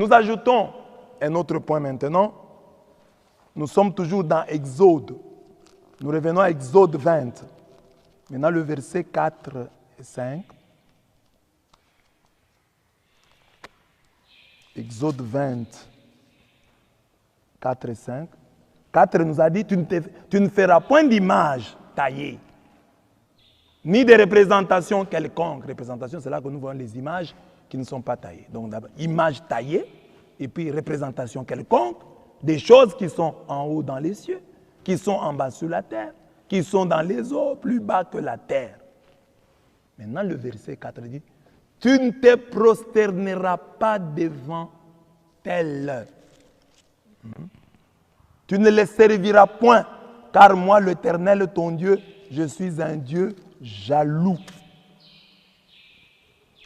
Nous ajoutons un autre point maintenant. Nous sommes toujours dans Exode. Nous revenons à Exode 20. Maintenant le verset 4 et 5. Exode 20, 4 et 5. 4 nous a dit, tu ne feras point d'image taillée, ni de représentation quelconque. Représentation, c'est là que nous voyons les images qui ne sont pas taillées. Donc d'abord, image taillée, et puis représentation quelconque, des choses qui sont en haut dans les cieux, qui sont en bas sur la terre, qui sont dans les eaux, plus bas que la terre. Maintenant, le verset 4 dit, tu ne te prosterneras pas devant tel. Tu ne les serviras point, car moi, l'Éternel, ton Dieu, je suis un Dieu jaloux.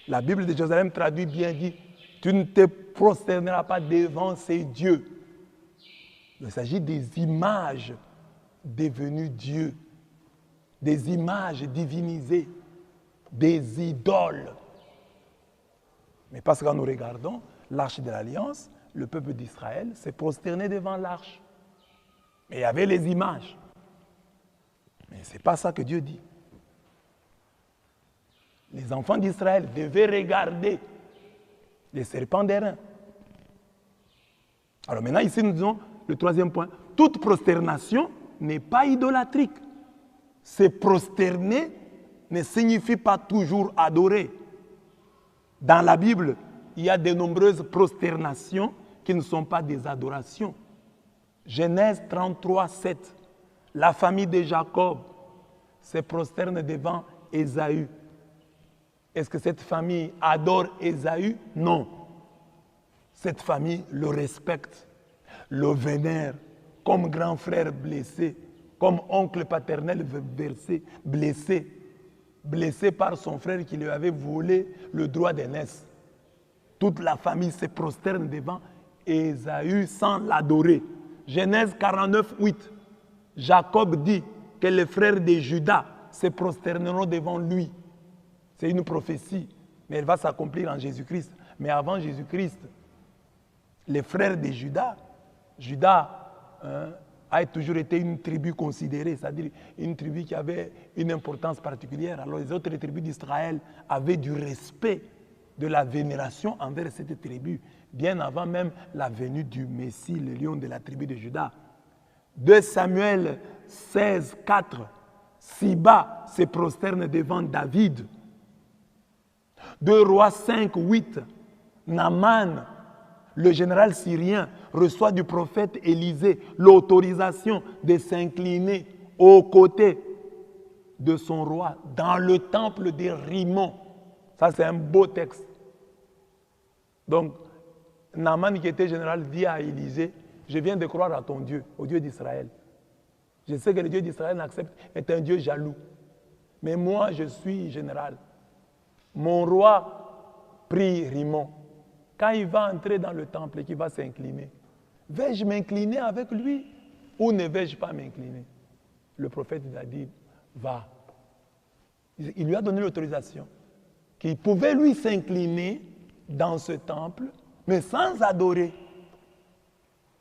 La Bible de Jérusalem traduit bien, dit, tu ne te prosterneras pas devant ces dieux. Il s'agit des images devenues dieux, des images divinisées, des idoles. Mais parce que quand nous regardons l'arche de l'Alliance, le peuple d'Israël s'est prosterné devant l'arche. Mais il y avait les images. Mais ce n'est pas ça que Dieu dit. Les enfants d'Israël devaient regarder les serpents d'airain. Alors maintenant, ici, nous disons le troisième point. Toute prosternation n'est pas idolâtrique. Se prosterner ne signifie pas toujours adorer. Dans la Bible, il y a de nombreuses prosternations qui ne sont pas des adorations. Genèse 33, 7. La famille de Jacob se prosterne devant Ésaü. Est-ce que cette famille adore Ésaü? Non. Cette famille le respecte, le vénère comme grand frère blessé, comme oncle paternel blessé par son frère qui lui avait volé le droit d'aînesse. Toute la famille se prosterne devant Ésaü sans l'adorer. Genèse 49, 8. Jacob dit que les frères de Juda se prosterneront devant lui. C'est une prophétie, mais elle va s'accomplir en Jésus-Christ. Mais avant Jésus-Christ, les frères de Juda, a toujours été une tribu considérée, c'est-à-dire une tribu qui avait une importance particulière. Alors les autres tribus d'Israël avaient du respect, de la vénération envers cette tribu, bien avant même la venue du Messie, le lion de la tribu de Juda. 2 Samuel 16, 4, Siba se prosterne devant David. 2 Rois 5, 8, Naaman, le général syrien, reçoit du prophète Élisée l'autorisation de s'incliner aux côtés de son roi dans le temple de Rimon. Ça, c'est un beau texte. Donc, Naaman, qui était général, dit à Élisée, je viens de croire à ton Dieu, au Dieu d'Israël. Je sais que le Dieu d'Israël est un Dieu jaloux. Mais moi, je suis général. Mon roi prie Rimon. Quand il va entrer dans le temple et qu'il va s'incliner, vais-je m'incliner avec lui ou ne vais-je pas m'incliner? Le prophète a dit, va. Il lui a donné l'autorisation qu'il pouvait lui s'incliner dans ce temple, mais sans adorer.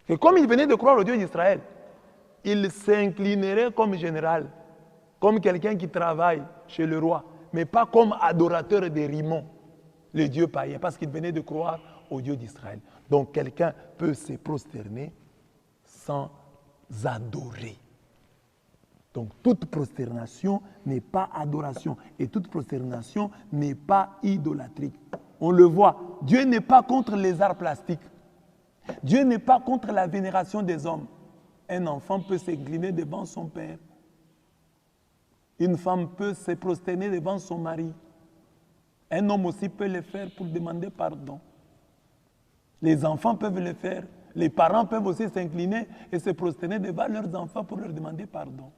Et comme il venait de croire au Dieu d'Israël, il s'inclinerait comme général, comme quelqu'un qui travaille chez le roi, mais pas comme adorateur de Rimon, le dieu païen, parce qu'il venait de croire au Dieu d'Israël. Donc quelqu'un peut se prosterner sans adorer. Donc toute prosternation n'est pas adoration et toute prosternation n'est pas idolâtrique. On le voit, Dieu n'est pas contre les arts plastiques. Dieu n'est pas contre la vénération des hommes. Un enfant peut s'incliner devant son père. Une femme peut se prosterner devant son mari. Un homme aussi peut le faire pour demander pardon. Les enfants peuvent le faire. Les parents peuvent aussi s'incliner et se prosterner devant leurs enfants pour leur demander pardon.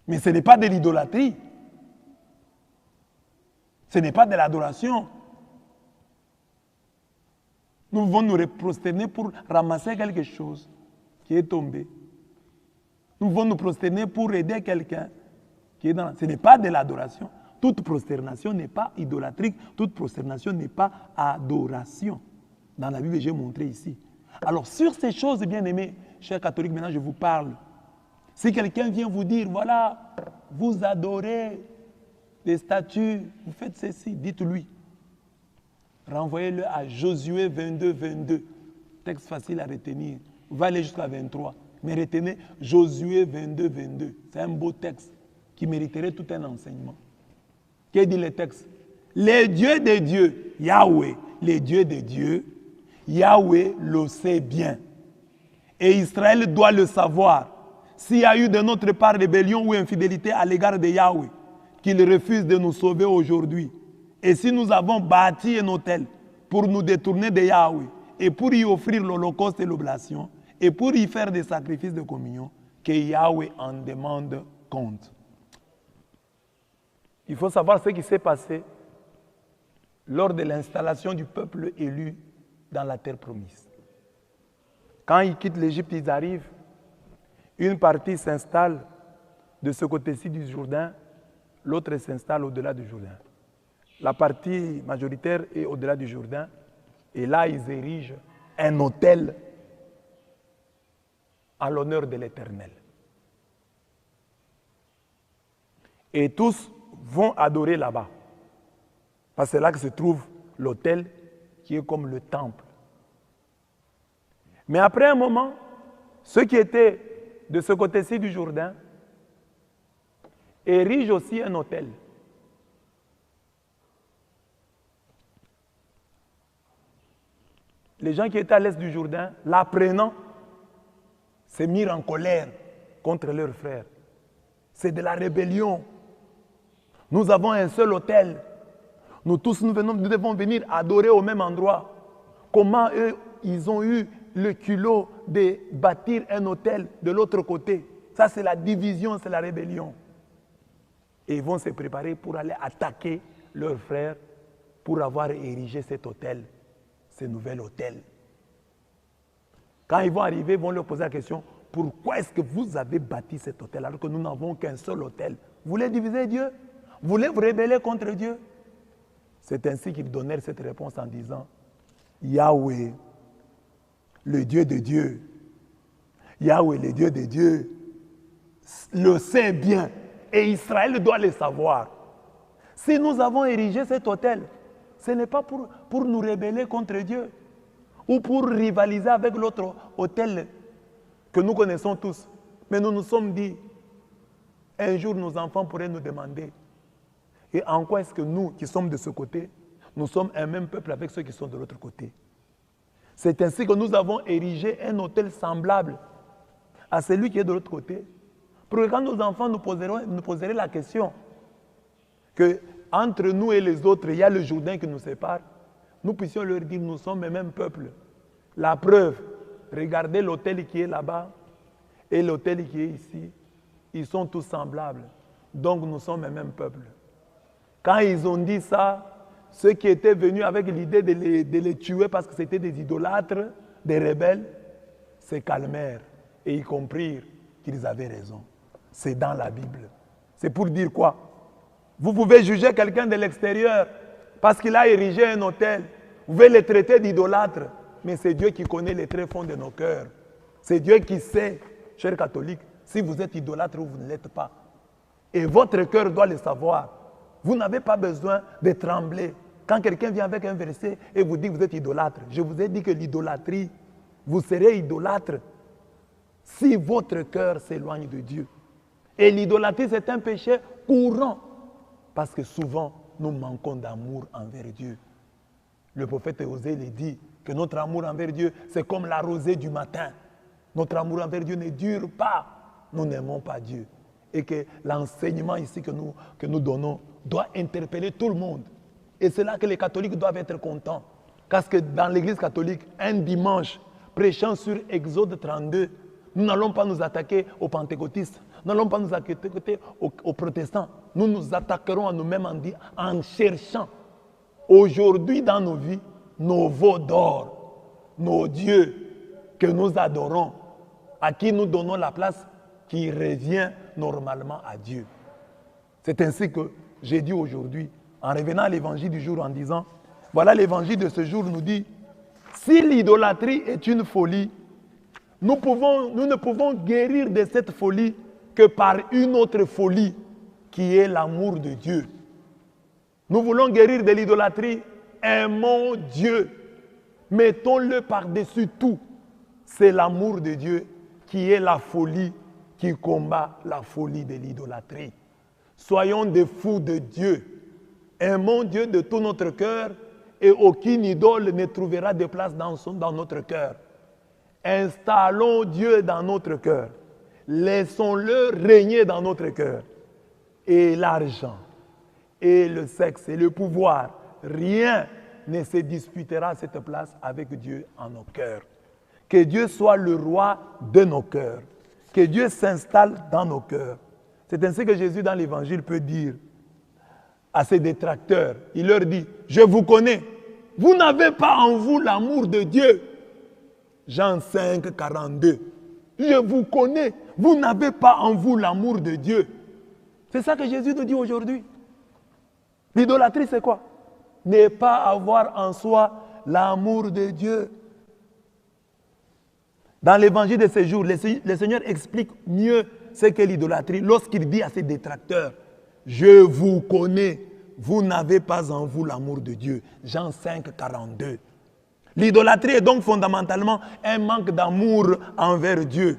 Mais ce n'est pas de l'idolâtrie. Ce n'est pas de l'adoration. Nous devons nous prosterner pour ramasser quelque chose qui est tombé. Nous devons nous prosterner pour aider quelqu'un qui est dans... Ce n'est pas de l'adoration. Toute prosternation n'est pas idolâtrique. Toute prosternation n'est pas adoration. Dans la Bible, j'ai montré ici. Alors, sur ces choses, bien aimés, chers catholiques, maintenant je vous parle. Si quelqu'un vient vous dire, voilà, vous adorez des statues, vous faites ceci, dites-lui. Renvoyez-le à Josué 22, 22. Texte facile à retenir. Vous va aller jusqu'à 23. Mais retenez Josué 22, 22. C'est un beau texte qui mériterait tout un enseignement. Qu'est dit le texte? Les dieux des dieux, Yahweh, les dieux des dieux, Yahweh le sait bien. Et Israël doit le savoir. S'il y a eu de notre part rébellion ou infidélité à l'égard de Yahweh, qu'il refuse de nous sauver aujourd'hui. Et si nous avons bâti un autel pour nous détourner de Yahweh, et pour y offrir l'holocauste et l'oblation, et pour y faire des sacrifices de communion, que Yahweh en demande compte. Il faut savoir ce qui s'est passé lors de l'installation du peuple élu dans la terre promise. Quand ils quittent l'Égypte, ils arrivent, une partie s'installe de ce côté-ci du Jourdain, l'autre s'installe au-delà du Jourdain. La partie majoritaire est au-delà du Jourdain, et là, ils érigent un autel à l'honneur de l'Éternel. Et tous vont adorer là-bas. Parce que c'est là que se trouve l'autel qui est comme le temple. Mais après un moment, ceux qui étaient de ce côté-ci du Jourdain érigent aussi un autel. Les gens qui étaient à l'est du Jourdain, l'apprenant, se mirent en colère contre leurs frères. C'est de la rébellion. Nous avons un seul autel. Nous tous, nous devons venir adorer au même endroit. Comment eux, ils ont eu le culot de bâtir un autel de l'autre côté? Ça, c'est la division, c'est la rébellion. Et ils vont se préparer pour aller attaquer leurs frères pour avoir érigé cet autel, ce nouvel autel. Quand ils vont arriver, ils vont leur poser la question, pourquoi est-ce que vous avez bâti cet autel alors que nous n'avons qu'un seul autel? Vous voulez diviser Dieu? Vous voulez vous rebeller contre Dieu? C'est ainsi qu'ils donnèrent cette réponse en disant, Yahweh, le Dieu de Dieu, Yahweh, le Dieu de Dieu, le sait bien et Israël doit le savoir. Si nous avons érigé cet autel, ce n'est pas pour nous rebeller contre Dieu ou pour rivaliser avec l'autre autel que nous connaissons tous. Mais nous nous sommes dit, un jour nos enfants pourraient nous demander, et en quoi est-ce que nous qui sommes de ce côté, nous sommes un même peuple avec ceux qui sont de l'autre côté? C'est ainsi que nous avons érigé un autel semblable à celui qui est de l'autre côté. Pour que quand nos enfants nous poseraient la question que entre nous et les autres, il y a le Jourdain qui nous sépare, nous puissions leur dire, nous sommes le même peuple. La preuve, regardez l'autel qui est là-bas et l'autel qui est ici. Ils sont tous semblables. Donc nous sommes le même peuple. Quand ils ont dit ça, ceux qui étaient venus avec l'idée de les tuer parce que c'était des idolâtres, des rebelles, se calmèrent et ils comprirent qu'ils avaient raison. C'est dans la Bible. C'est pour dire quoi? Vous pouvez juger quelqu'un de l'extérieur parce qu'il a érigé un autel. Vous pouvez le traiter d'idolâtre, mais c'est Dieu qui connaît les tréfonds de nos cœurs. C'est Dieu qui sait, chers catholiques, si vous êtes idolâtre ou vous ne l'êtes pas. Et votre cœur doit le savoir. Vous n'avez pas besoin de trembler. Quand quelqu'un vient avec un verset et vous dit que vous êtes idolâtre, je vous ai dit que l'idolâtrie, vous serez idolâtre si votre cœur s'éloigne de Dieu. Et l'idolâtrie, c'est un péché courant parce que souvent, nous manquons d'amour envers Dieu. Le prophète Osée le dit que notre amour envers Dieu, c'est comme la rosée du matin. Notre amour envers Dieu ne dure pas. Nous n'aimons pas Dieu. Et que l'enseignement ici que nous donnons doit interpeller tout le monde. Et c'est là que les catholiques doivent être contents. Parce que dans l'église catholique, un dimanche, prêchant sur Exode 32, nous n'allons pas nous attaquer aux pentecôtistes, nous n'allons pas nous attaquer aux protestants. Nous nous attaquerons à nous-mêmes en cherchant aujourd'hui dans nos vies nos veaux d'or, nos dieux que nous adorons, à qui nous donnons la place qui revient normalement à Dieu. C'est ainsi que j'ai dit aujourd'hui, en revenant à l'évangile du jour en disant, voilà l'évangile de ce jour nous dit, Si l'idolâtrie est une folie, nous ne pouvons guérir de cette folie que par une autre folie, qui est l'amour de Dieu. Nous voulons guérir de l'idolâtrie, aimons Dieu, mettons-le par-dessus tout. C'est l'amour de Dieu qui est la folie qui combat la folie de l'idolâtrie. Soyons des fous de Dieu. Aimons Dieu de tout notre cœur et aucune idole ne trouvera de place dans notre cœur. Installons Dieu dans notre cœur. Laissons-le régner dans notre cœur. Et l'argent, et le sexe, et le pouvoir, rien ne se disputera cette place avec Dieu en nos cœurs. Que Dieu soit le roi de nos cœurs. Que Dieu s'installe dans nos cœurs. C'est ainsi que Jésus dans l'évangile peut dire à ses détracteurs, il leur dit, je vous connais, vous n'avez pas en vous l'amour de Dieu. Jean 5, 42. Je vous connais, vous n'avez pas en vous l'amour de Dieu. C'est ça que Jésus nous dit aujourd'hui. L'idolâtrie, c'est quoi? Ne pas avoir en soi l'amour de Dieu. Dans l'évangile de ces jours, le Seigneur explique mieux ce qu'est l'idolâtrie lorsqu'il dit à ses détracteurs, je vous connais, vous n'avez pas en vous l'amour de Dieu. Jean 5, 42. L'idolâtrie est donc fondamentalement un manque d'amour envers Dieu.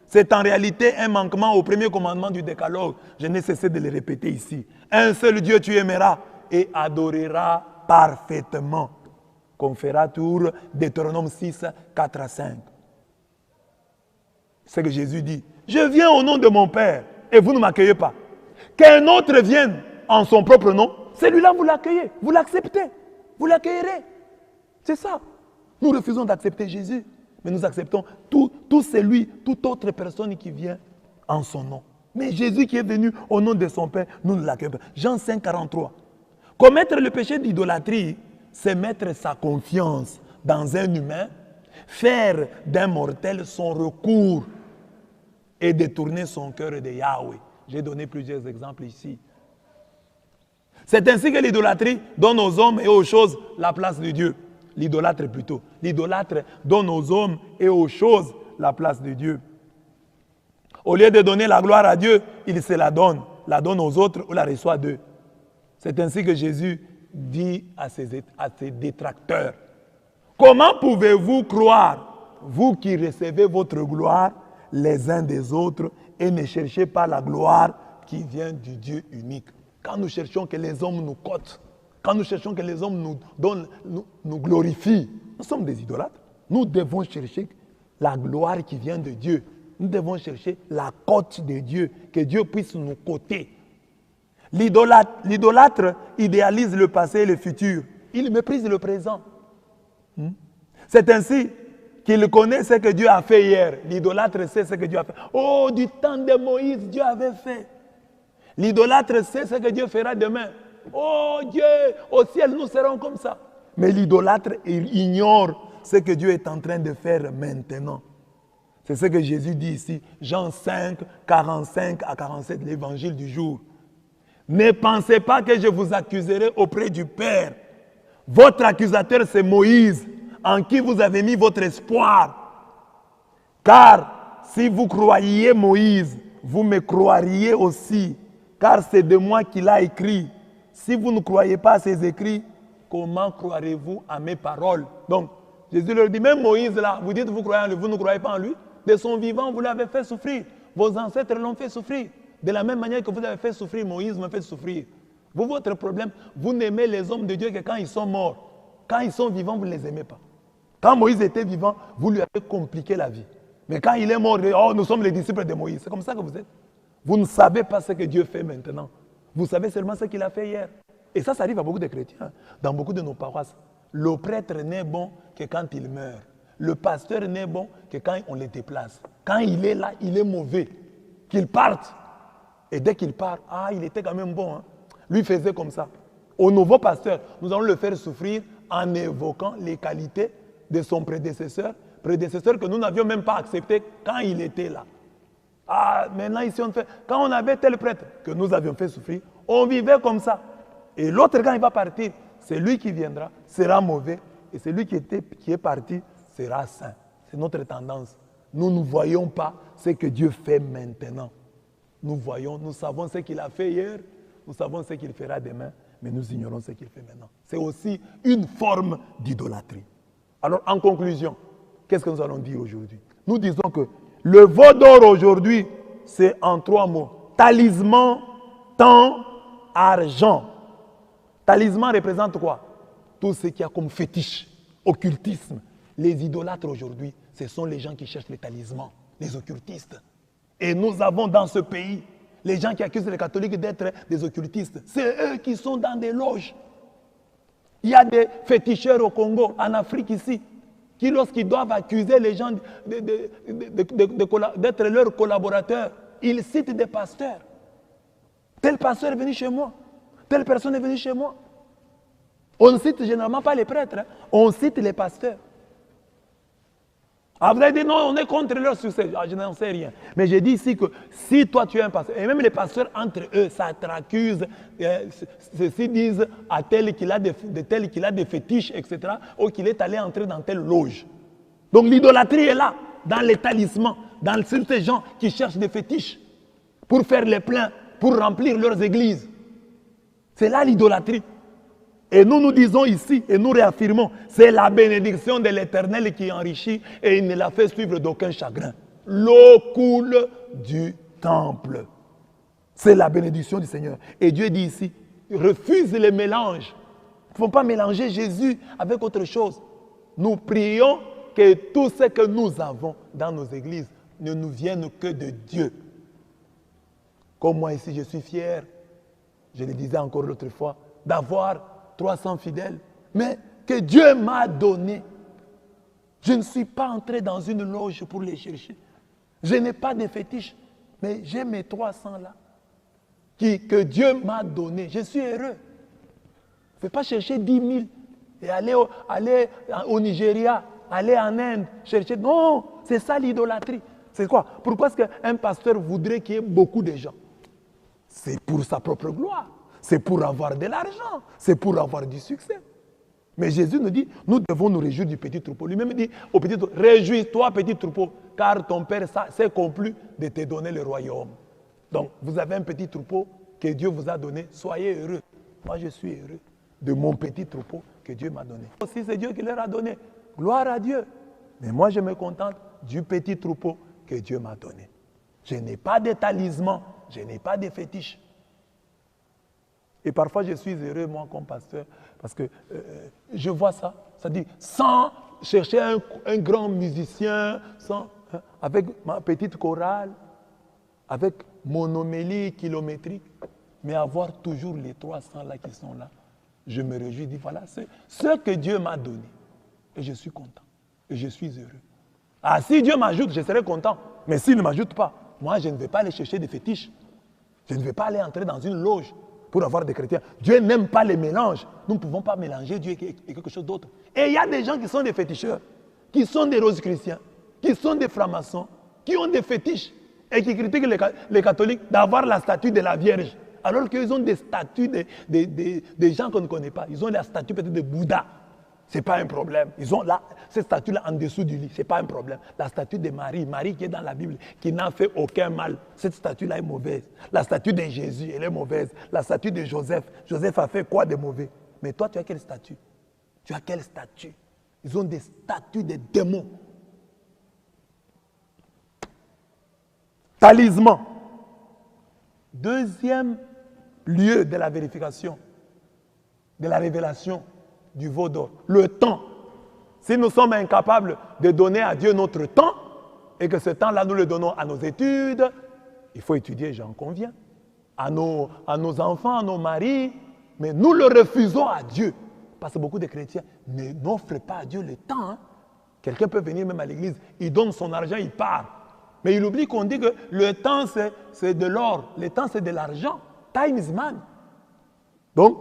C'est en réalité un manquement au premier commandement du décalogue. Je n'ai cessé de le répéter ici. Un seul Dieu tu aimeras et adoreras parfaitement. Conféra tour Deutéronome 6, 4 à 5. C'est que Jésus dit, je viens au nom de mon Père et vous ne m'accueillez pas. Qu'un autre vienne en son propre nom, celui-là vous l'accueillez, vous l'acceptez, vous l'accueillerez. C'est ça. Nous refusons d'accepter Jésus, mais nous acceptons toute autre personne qui vient en son nom. Mais Jésus qui est venu au nom de son Père, nous ne l'accueillons pas. Jean 5, 43. Commettre le péché d'idolâtrie, c'est mettre sa confiance dans un humain, faire d'un mortel son recours et détourner son cœur de Yahweh. J'ai donné plusieurs exemples ici. C'est ainsi que l'idolâtrie donne aux hommes et aux choses la place de Dieu. L'idolâtre plutôt. L'idolâtre donne aux hommes et aux choses la place de Dieu. Au lieu de donner la gloire à Dieu, il se la donne aux autres ou la reçoit d'eux. C'est ainsi que Jésus dit à ses détracteurs, comment pouvez-vous croire, vous qui recevez votre gloire les uns des autres et ne cherchez pas la gloire qui vient du Dieu unique? Quand nous cherchons que les hommes nous cotent, quand nous cherchons que les hommes nous glorifient, nous sommes des idolâtres. Nous devons chercher la gloire qui vient de Dieu. Nous devons chercher la cote de Dieu, que Dieu puisse nous coter. L'idolâtre idéalise le passé et le futur. Il méprise le présent. C'est ainsi qu'il connaît ce que Dieu a fait hier. L'idolâtre sait ce que Dieu a fait. Oh, du temps de Moïse, Dieu avait fait. L'idolâtre sait ce que Dieu fera demain. Oh Dieu, au ciel nous serons comme ça. Mais l'idolâtre ignore ce que Dieu est en train de faire maintenant. C'est ce que Jésus dit ici, Jean 5, 45 à 47, l'évangile du jour. Ne pensez pas que je vous accuserai auprès du Père. Votre accusateur, c'est Moïse, en qui vous avez mis votre espoir. Car si vous croyiez Moïse, vous me croiriez aussi, car c'est de moi qu'il a écrit. Si vous ne croyez pas à ses écrits, comment croirez-vous à mes paroles? Donc, Jésus leur dit, même Moïse là, vous dites vous croyez en lui, vous ne croyez pas en lui. De son vivant, vous l'avez fait souffrir. Vos ancêtres l'ont fait souffrir. De la même manière que vous avez fait souffrir, Moïse m'a fait souffrir. Vous, votre problème, vous n'aimez les hommes de Dieu que quand ils sont morts. Quand ils sont vivants, vous ne les aimez pas. Quand Moïse était vivant, vous lui avez compliqué la vie. Mais quand il est mort, oh, nous sommes les disciples de Moïse. C'est comme ça que vous êtes. Vous ne savez pas ce que Dieu fait maintenant. Vous savez seulement ce qu'il a fait hier. Et ça arrive à beaucoup de chrétiens. Dans beaucoup de nos paroisses, le prêtre n'est bon que quand il meurt. Le pasteur n'est bon que quand on le déplace. Quand il est là, il est mauvais. Qu'il parte. Et dès qu'il part, il était quand même bon. Hein. Lui faisait comme ça. Au nouveau pasteur, nous allons le faire souffrir en évoquant les qualités de son prédécesseur que nous n'avions même pas accepté quand il était là. Maintenant ici on fait, quand on avait tel prêtre que nous avions fait souffrir, on vivait comme ça. Et l'autre quand il va partir, c'est lui qui viendra, sera mauvais Et celui qui est parti sera saint. C'est notre tendance. Nous ne voyons pas ce que Dieu fait maintenant. Nous voyons, nous savons ce qu'il a fait hier, nous savons ce qu'il fera demain, mais nous ignorons ce qu'il fait maintenant. C'est aussi une forme d'idolâtrie. Alors, en conclusion, qu'est-ce que nous allons dire aujourd'hui? Nous disons que le veau d'or aujourd'hui, c'est en 3 mots. Talisman, temps, argent. Talisman représente quoi? Tout ce qu'il y a comme fétiche, occultisme. Les idolâtres aujourd'hui, ce sont les gens qui cherchent les talismans, les occultistes. Et nous avons dans ce pays les gens qui accusent les catholiques d'être des occultistes. C'est eux qui sont dans des loges. Il y a des féticheurs au Congo, en Afrique ici, qui lorsqu'ils doivent accuser les gens d'être leurs collaborateurs, ils citent des pasteurs. Tel pasteur est venu chez moi. Telle personne est venue chez moi. On ne cite généralement pas les prêtres, hein. On cite les pasteurs. Ah, vous avez dit non, on est contre leur succès. Ah, je n'en sais rien. Mais j'ai dit ici que si toi tu es un pasteur, et même les pasteurs entre eux, ça te accuse, ceux-ci disent à tel qu'il a des fétiches, etc., ou qu'il est allé entrer dans telle loge. Donc l'idolâtrie est là, dans les talismans, dans ces gens qui cherchent des fétiches pour faire les pleins, pour remplir leurs églises. C'est là l'idolâtrie. Et nous nous disons ici, et nous réaffirmons, c'est la bénédiction de l'Éternel qui enrichit et il ne la fait suivre d'aucun chagrin. L'eau coule du temple. C'est la bénédiction du Seigneur. Et Dieu dit ici, refuse les mélanges. Il ne faut pas mélanger Jésus avec autre chose. Nous prions que tout ce que nous avons dans nos églises ne nous vienne que de Dieu. Comme moi ici, je suis fier, je le disais encore l'autre fois, d'avoir 300 fidèles, mais que Dieu m'a donné. Je ne suis pas entré dans une loge pour les chercher. Je n'ai pas de fétiche, mais j'ai mes 300 là, que Dieu m'a donné. Je suis heureux. Je ne vais pas chercher 10 000 et aller au Nigeria, aller en Inde, chercher. Non, c'est ça l'idolâtrie. C'est quoi? Pourquoi est-ce qu'un pasteur voudrait qu'il y ait beaucoup de gens? C'est pour sa propre gloire. C'est pour avoir de l'argent. C'est pour avoir du succès. Mais Jésus nous dit, nous devons nous réjouir du petit troupeau. Lui-même dit au petit troupeau, réjouis-toi petit troupeau, car ton Père s'est complu de te donner le royaume. Donc, vous avez un petit troupeau que Dieu vous a donné. Soyez heureux. Moi, je suis heureux de mon petit troupeau que Dieu m'a donné. Aussi, c'est Dieu qui leur a donné. Gloire à Dieu. Mais moi, je me contente du petit troupeau que Dieu m'a donné. Je n'ai pas de talisman. Je n'ai pas de fétiche. Et parfois, je suis heureux, moi, comme pasteur, parce que je vois ça. Ça dit, sans chercher un grand musicien, avec ma petite chorale, avec mon homélie kilométrique, mais avoir toujours les 300 là qui sont là. Je me réjouis, je dis, voilà, c'est ce que Dieu m'a donné. Et je suis content. Et je suis heureux. Ah, si Dieu m'ajoute, je serai content. Mais s'il ne m'ajoute pas, moi, je ne vais pas aller chercher des fétiches. Je ne vais pas aller entrer dans une loge pour avoir des chrétiens. Dieu n'aime pas les mélanges. Nous ne pouvons pas mélanger Dieu et quelque chose d'autre. Et il y a des gens qui sont des féticheurs, qui sont des roses-chrétiens, qui sont des francs-maçons, qui ont des fétiches et qui critiquent les catholiques d'avoir la statue de la Vierge. Alors qu'ils ont des statues des gens qu'on ne connaît pas. Ils ont la statue peut-être de Bouddha. Ce n'est pas un problème. Ils ont là, cette statue-là en dessous du lit. Ce n'est pas un problème. La statue de Marie, Marie qui est dans la Bible, qui n'a fait aucun mal. Cette statue-là est mauvaise. La statue de Jésus, elle est mauvaise. La statue de Joseph, Joseph a fait quoi de mauvais? Mais toi, tu as quelle statue? Tu as quelle statue? Ils ont des statues de démons. Talisman. Deuxième lieu de la vérification, de la révélation du veau d'or, le temps. Si nous sommes incapables de donner à Dieu notre temps et que ce temps-là nous le donnons à nos études, il faut étudier, j'en conviens, à nos enfants, à nos maris, mais nous le refusons à Dieu. Parce que beaucoup de chrétiens n'offrent pas à Dieu le temps. Hein. Quelqu'un peut venir même à l'église, il donne son argent, il part. Mais il oublie qu'on dit que le temps c'est de l'or, le temps c'est de l'argent. Time is money. Donc,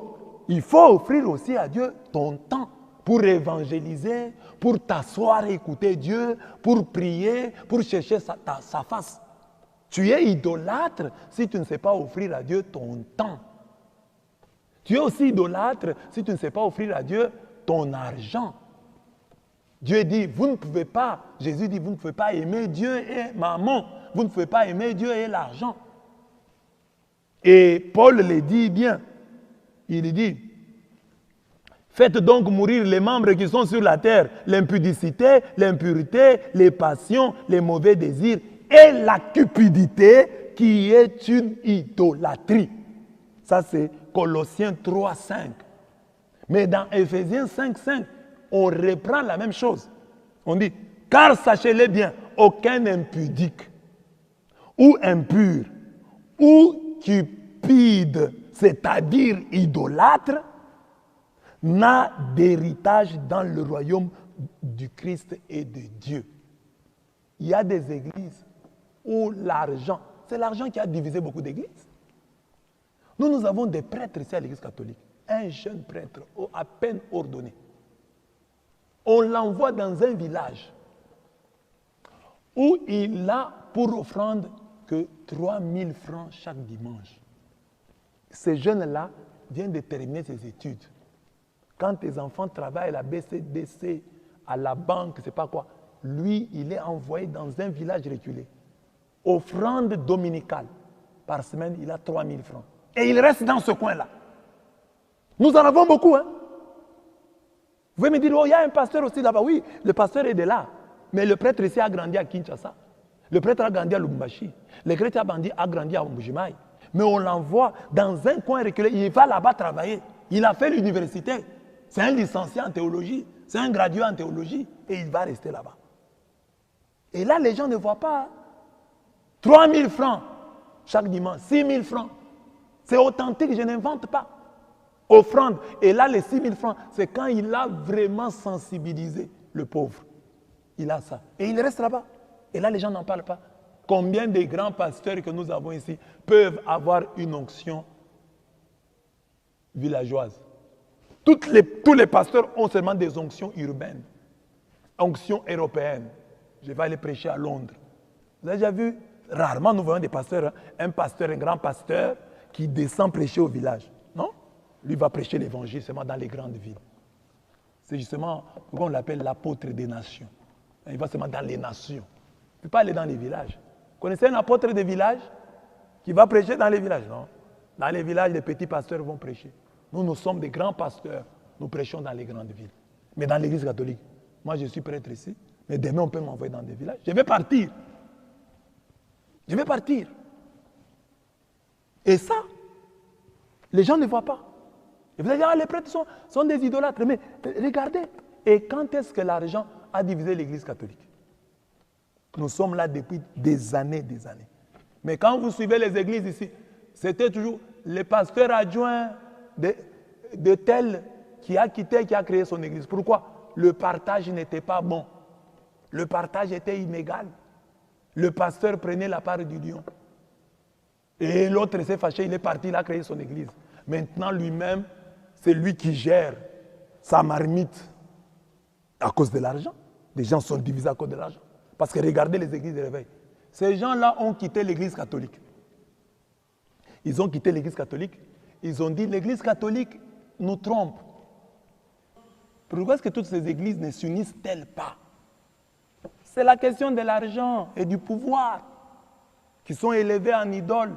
il faut offrir aussi à Dieu ton temps pour évangéliser, pour t'asseoir et écouter Dieu, pour prier, pour chercher sa face. Tu es idolâtre si tu ne sais pas offrir à Dieu ton temps. Tu es aussi idolâtre si tu ne sais pas offrir à Dieu ton argent. Dieu dit, vous ne pouvez pas, Jésus dit, vous ne pouvez pas aimer Dieu et maman. Vous ne pouvez pas aimer Dieu et l'argent. Et Paul le dit bien. Il dit, faites donc mourir les membres qui sont sur la terre, l'impudicité, l'impureté, les passions, les mauvais désirs et la cupidité qui est une idolâtrie. Ça c'est Colossiens 3, 5. Mais dans Éphésiens 5, 5, on reprend la même chose. On dit, car sachez-le bien, aucun impudique ou impur ou cupide, c'est-à-dire idolâtre, n'a d'héritage dans le royaume du Christ et de Dieu. Il y a des églises où l'argent, c'est l'argent qui a divisé beaucoup d'églises. Nous avons des prêtres ici à l'église catholique. Un jeune prêtre à peine ordonné. On l'envoie dans un village où il a pour offrande que 3000 francs chaque dimanche. Ces jeunes-là viennent de terminer ses études. Quand tes enfants travaillent à la BCDC, à la banque, je ne sais pas quoi, lui, il est envoyé dans un village reculé. Offrande dominicale. Par semaine, il a 3000 francs. Et il reste dans ce coin-là. Nous en avons beaucoup, hein. Vous pouvez me dire, oh, il y a un pasteur aussi là-bas. Oui, le pasteur est de là. Mais le prêtre ici a grandi à Kinshasa. Le prêtre a grandi à Lubumbashi. Le prêtre a grandi à Mbujimaï. Mais on l'envoie dans un coin reculé. Il va là-bas travailler. Il a fait l'université. C'est un licencié en théologie. C'est un gradué en théologie. Et il va rester là-bas. Et là, les gens ne voient pas. 3000 francs chaque dimanche. 6000 francs. C'est authentique, je n'invente pas. Offrande. Et là, les 6000 francs, c'est quand il a vraiment sensibilisé le pauvre. Il a ça. Et il reste là-bas. Et là, les gens n'en parlent pas. Combien de grands pasteurs que nous avons ici peuvent avoir une onction villageoise? Tous les pasteurs ont seulement des onctions urbaines, onctions européennes. Je vais aller prêcher à Londres. Vous avez déjà vu? Rarement nous voyons des pasteurs, hein? Un pasteur, un grand pasteur qui descend prêcher au village. Non? Lui va prêcher l'évangile seulement dans les grandes villes. C'est justement pourquoi on l'appelle l'apôtre des nations. Il va seulement dans les nations. Il ne peut pas aller dans les villages. Vous connaissez un apôtre des villages qui va prêcher dans les villages? Non. Dans les villages, les petits pasteurs vont prêcher. Nous sommes des grands pasteurs. Nous prêchons dans les grandes villes. Mais dans l'église catholique, moi je suis prêtre ici, mais demain on peut m'envoyer dans des villages. Je vais partir. Je vais partir. Et ça, les gens ne voient pas. Et vous allez dire, ah, les prêtres sont des idolâtres. Mais regardez, et quand est-ce que l'argent a divisé l'église catholique? Nous sommes là depuis des années, des années. Mais quand vous suivez les églises ici, c'était toujours le pasteur adjoint de tel qui a quitté, qui a créé son église. Pourquoi? Le partage n'était pas bon. Le partage était inégal. Le pasteur prenait la part du lion. Et l'autre s'est fâché, il est parti, il a créé son église. Maintenant, lui-même, c'est lui qui gère sa marmite à cause de l'argent. Les gens sont divisés à cause de l'argent. Parce que regardez les églises de réveil. Ces gens-là ont quitté l'église catholique. Ils ont quitté l'église catholique. Ils ont dit, l'église catholique nous trompe. Pourquoi est-ce que toutes ces églises ne s'unissent-elles pas? C'est la question de l'argent et du pouvoir qui sont élevés en idole.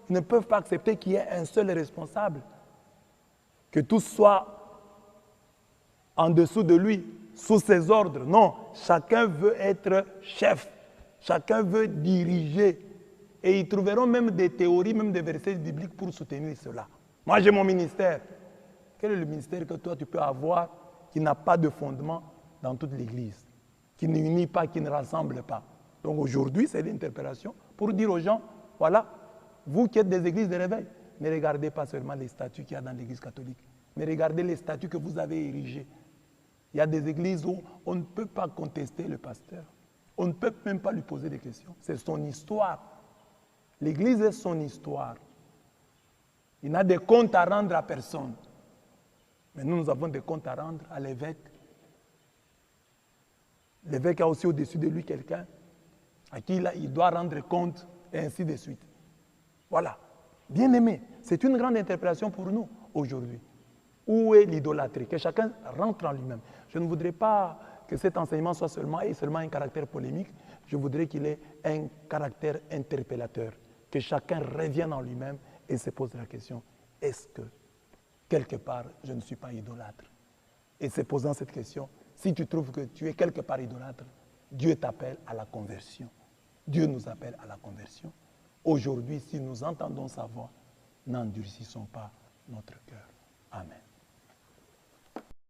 Ils ne peuvent pas accepter qu'il y ait un seul responsable. Que tout soit en dessous de lui, sous ses ordres. Non, chacun veut être chef. Chacun veut diriger. Et ils trouveront même des théories, même des versets bibliques pour soutenir cela. Moi, j'ai mon ministère. Quel est le ministère que toi, tu peux avoir qui n'a pas de fondement dans toute l'Église, qui ne unit pas, qui ne rassemble pas? Donc aujourd'hui, c'est l'interpellation pour dire aux gens, voilà, vous qui êtes des églises de réveil, ne regardez pas seulement les statuts qu'il y a dans l'église catholique, mais regardez les statuts que vous avez érigés. Il y a des églises où on ne peut pas contester le pasteur. On ne peut même pas lui poser des questions. C'est son histoire. L'église est son histoire. Il n'a des comptes à rendre à personne. Mais nous avons des comptes à rendre à l'évêque. L'évêque a aussi au-dessus de lui quelqu'un à qui il doit rendre compte, et ainsi de suite. Voilà. Bien aimé, c'est une grande interpellation pour nous aujourd'hui. Où est l'idolâtrie? Que chacun rentre en lui-même. Je ne voudrais pas que cet enseignement soit seulement un caractère polémique. Je voudrais qu'il ait un caractère interpellateur. Que chacun revienne en lui-même et se pose la question, est-ce que, quelque part, je ne suis pas idolâtre? Et se posant cette question, si tu trouves que tu es quelque part idolâtre, Dieu t'appelle à la conversion. Dieu nous appelle à la conversion. Aujourd'hui, si nous entendons sa voix, n'endurcissons pas notre cœur. Amen.